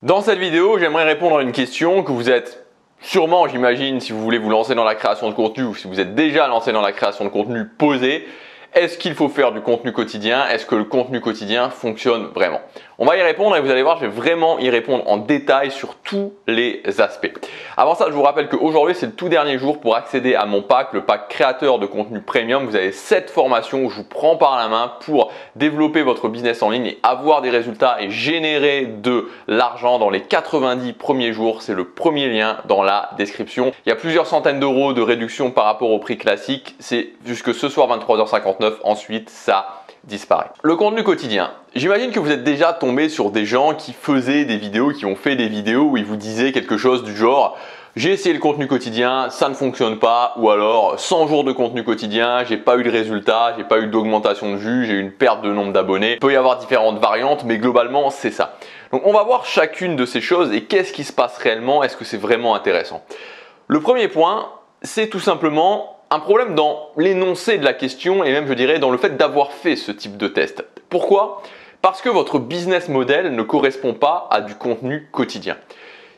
Dans cette vidéo, j'aimerais répondre à une question que vous êtes sûrement, j'imagine, si vous voulez vous lancer dans la création de contenu ou si vous êtes déjà lancé dans la création de contenu, posée. Est-ce qu'il faut faire du contenu quotidien? Est-ce que le contenu quotidien fonctionne vraiment? On va y répondre et vous allez voir, je vais vraiment y répondre en détail sur tous les aspects. Avant ça, je vous rappelle qu'aujourd'hui, c'est le tout dernier jour pour accéder à mon pack, le pack créateur de contenu premium. Vous avez 7 formations où je vous prends par la main pour développer votre business en ligne et avoir des résultats et générer de l'argent dans les 90 premiers jours. C'est le premier lien dans la description. Il y a plusieurs centaines d'euros de réduction par rapport au prix classique. C'est jusque ce soir 23h59. Ensuite, ça disparaît. Le contenu quotidien. J'imagine que vous êtes déjà tombé sur des gens qui faisaient des vidéos, qui ont fait des vidéos où ils vous disaient quelque chose du genre « J'ai essayé le contenu quotidien, ça ne fonctionne pas » ou alors « 100 jours de contenu quotidien, j'ai pas eu de résultat, j'ai pas eu d'augmentation de vues, j'ai eu une perte de nombre d'abonnés. » Il peut y avoir différentes variantes, mais globalement, c'est ça. Donc, on va voir chacune de ces choses et qu'est-ce qui se passe réellement, est-ce que c'est vraiment intéressant. Le premier point, c'est tout simplement un problème dans l'énoncé de la question et même je dirais dans le fait d'avoir fait ce type de test. Pourquoi? Parce que votre business model ne correspond pas à du contenu quotidien.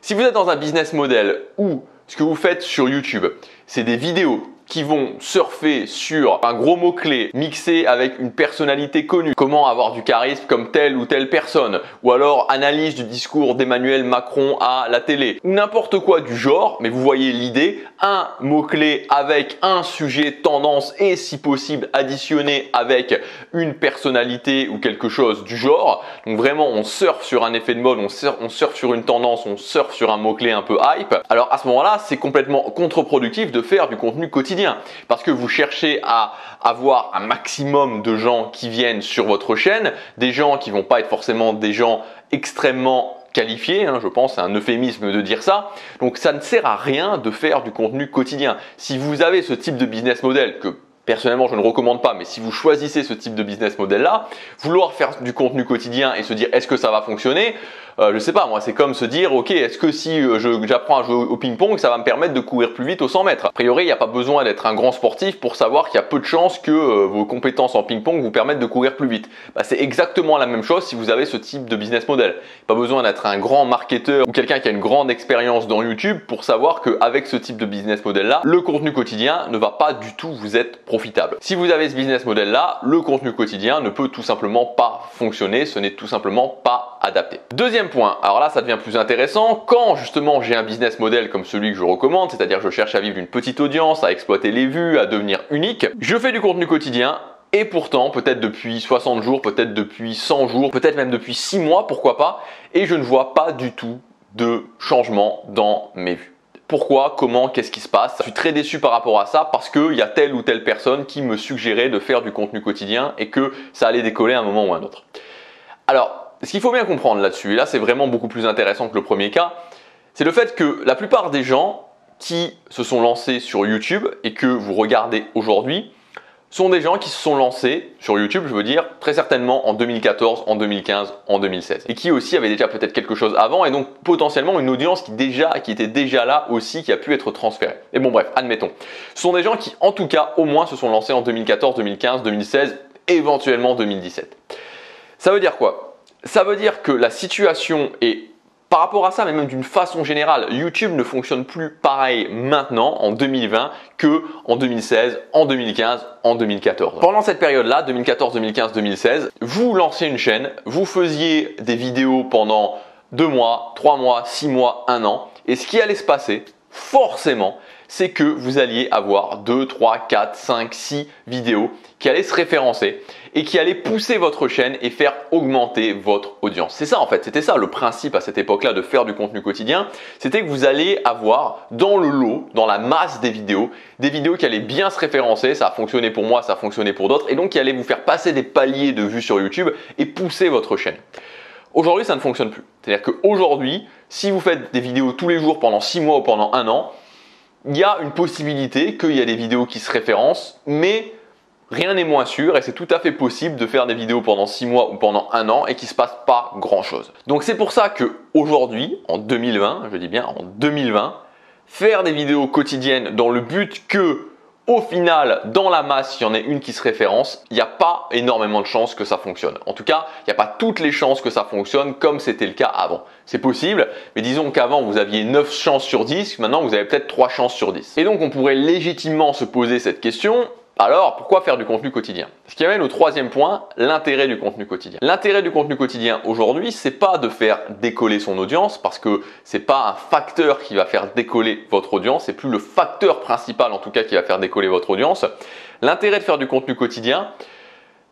Si vous êtes dans un business model où ce que vous faites sur YouTube, c'est des vidéos qui vont surfer sur un gros mot-clé mixé avec une personnalité connue, comment avoir du charisme comme telle ou telle personne, ou alors analyse du discours d'Emmanuel Macron à la télé, ou n'importe quoi du genre, mais vous voyez l'idée, un mot-clé avec un sujet tendance et si possible additionné avec une personnalité ou quelque chose du genre. Donc vraiment on surfe sur un effet de mode, on surfe sur une tendance, on surfe sur un mot-clé un peu hype. Alors à ce moment-là, c'est complètement contre-productif de faire du contenu quotidien. Parce que vous cherchez à avoir un maximum de gens qui viennent sur votre chaîne, des gens qui vont pas être forcément des gens extrêmement qualifiés, je pense, c'est un euphémisme de dire ça. Donc ça ne sert à rien de faire du contenu quotidien. Si vous avez ce type de business model que personnellement, je ne recommande pas, mais si vous choisissez ce type de business model-là, vouloir faire du contenu quotidien et se dire est-ce que ça va fonctionner, je sais pas, moi, c'est comme se dire ok, est-ce que si j'apprends à jouer au ping-pong, ça va me permettre de courir plus vite aux 100 mètres? A priori, il n'y a pas besoin d'être un grand sportif pour savoir qu'il y a peu de chances que vos compétences en ping-pong vous permettent de courir plus vite. C'est exactement la même chose si vous avez ce type de business model. Pas besoin d'être un grand marketeur ou quelqu'un qui a une grande expérience dans YouTube pour savoir qu'avec ce type de business model-là, le contenu quotidien ne va pas du tout vous être profitable. Si vous avez ce business model-là, le contenu quotidien ne peut tout simplement pas fonctionner, ce n'est tout simplement pas adapté. Deuxième point, alors là ça devient plus intéressant, quand justement j'ai un business model comme celui que je recommande, c'est-à-dire je cherche à vivre d'une petite audience, à exploiter les vues, à devenir unique, je fais du contenu quotidien et pourtant peut-être depuis 60 jours, peut-être depuis 100 jours, peut-être même depuis 6 mois, pourquoi pas, et je ne vois pas du tout de changement dans mes vues. Pourquoi? Comment? Qu'est-ce qui se passe? Je suis très déçu par rapport à ça parce qu'il y a telle ou telle personne qui me suggérait de faire du contenu quotidien et que ça allait décoller à un moment ou à un autre. Alors, ce qu'il faut bien comprendre là-dessus, et là c'est vraiment beaucoup plus intéressant que le premier cas, c'est le fait que la plupart des gens qui se sont lancés sur YouTube et que vous regardez aujourd'hui sont des gens qui se sont lancés sur YouTube, je veux dire, très certainement en 2014, en 2015, en 2016. Et qui aussi avaient déjà peut-être quelque chose avant et donc potentiellement une audience qui était déjà là aussi, qui a pu être transférée. Et bon bref, admettons. Ce sont des gens qui en tout cas au moins se sont lancés en 2014, 2015, 2016, éventuellement 2017. Ça veut dire quoi? Ça veut dire que la situation est par rapport à ça, mais même d'une façon générale, YouTube ne fonctionne plus pareil maintenant, en 2020, que en 2016, en 2015, en 2014. Pendant cette période-là, 2014, 2015, 2016, vous lanciez une chaîne, vous faisiez des vidéos pendant 2 mois, 3 mois, 6 mois, 1 an, et ce qui allait se passer, forcément, c'est que vous alliez avoir 2, 3, 4, 5, 6 vidéos qui allaient se référencer et qui allaient pousser votre chaîne et faire augmenter votre audience. C'est ça en fait, c'était ça le principe à cette époque-là de faire du contenu quotidien, c'était que vous allez avoir dans le lot, dans la masse des vidéos qui allaient bien se référencer, ça a fonctionné pour moi, ça a fonctionné pour d'autres, et donc qui allaient vous faire passer des paliers de vues sur YouTube et pousser votre chaîne. Aujourd'hui, ça ne fonctionne plus. C'est-à-dire qu'aujourd'hui, si vous faites des vidéos tous les jours pendant 6 mois ou pendant 1 an, il y a une possibilité qu'il y ait des vidéos qui se référencent, mais rien n'est moins sûr et c'est tout à fait possible de faire des vidéos pendant 6 mois ou pendant 1 an et qu'il ne se passe pas grand-chose. Donc c'est pour ça qu'aujourd'hui, en 2020, je dis bien en 2020, faire des vidéos quotidiennes dans le but que au final, dans la masse, il y en a une qui se référence, il n'y a pas énormément de chances que ça fonctionne. En tout cas, il n'y a pas toutes les chances que ça fonctionne comme c'était le cas avant. C'est possible, mais disons qu'avant vous aviez 9 chances sur 10, maintenant vous avez peut-être 3 chances sur 10. Et donc on pourrait légitimement se poser cette question. Alors, pourquoi faire du contenu quotidien? Ce qui amène au troisième point, l'intérêt du contenu quotidien. L'intérêt du contenu quotidien aujourd'hui, c'est pas de faire décoller son audience parce que c'est pas un facteur qui va faire décoller votre audience, c'est plus le facteur principal en tout cas qui va faire décoller votre audience. L'intérêt de faire du contenu quotidien,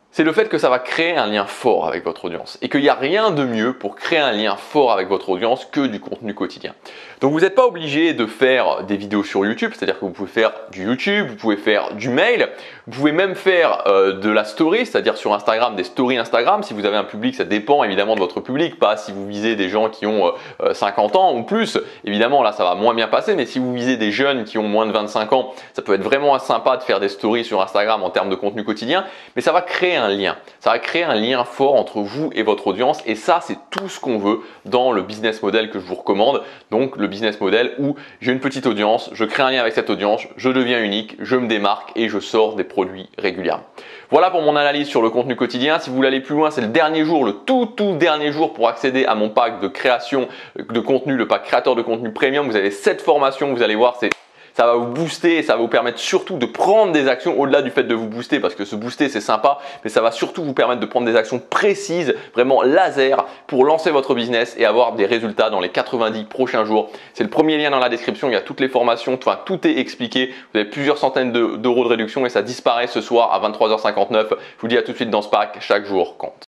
c'est le fait que ça va créer un lien fort avec votre audience et qu'il n'y a rien de mieux pour créer un lien fort avec votre audience que du contenu quotidien. Donc vous n'êtes pas obligé de faire des vidéos sur YouTube, c'est-à-dire que vous pouvez faire du YouTube, vous pouvez faire du mail, vous pouvez même faire de la story, c'est-à-dire sur Instagram, des stories Instagram. Si vous avez un public, ça dépend évidemment de votre public, pas si vous visez des gens qui ont 50 ans ou plus, évidemment là ça va moins bien passer, mais si vous visez des jeunes qui ont moins de 25 ans, ça peut être vraiment sympa de faire des stories sur Instagram en termes de contenu quotidien, mais ça va créer un lien. Ça va créer un lien fort entre vous et votre audience et ça, c'est tout ce qu'on veut dans le business model que je vous recommande. Donc, le business model où j'ai une petite audience, je crée un lien avec cette audience, je deviens unique, je me démarque et je sors des produits régulièrement. Voilà pour mon analyse sur le contenu quotidien. Si vous voulez aller plus loin, c'est le dernier jour, le tout dernier jour pour accéder à mon pack de création de contenu, le pack créateur de contenu premium. Vous avez 7 formations, vous allez voir, ça va vous booster et ça va vous permettre surtout de prendre des actions au-delà du fait de vous booster parce que se booster c'est sympa, mais ça va surtout vous permettre de prendre des actions précises, vraiment laser pour lancer votre business et avoir des résultats dans les 90 prochains jours. C'est le premier lien dans la description, il y a toutes les formations, enfin tout est expliqué. Vous avez plusieurs centaines d'euros de réduction et ça disparaît ce soir à 23h59. Je vous dis à tout de suite dans ce pack, chaque jour compte.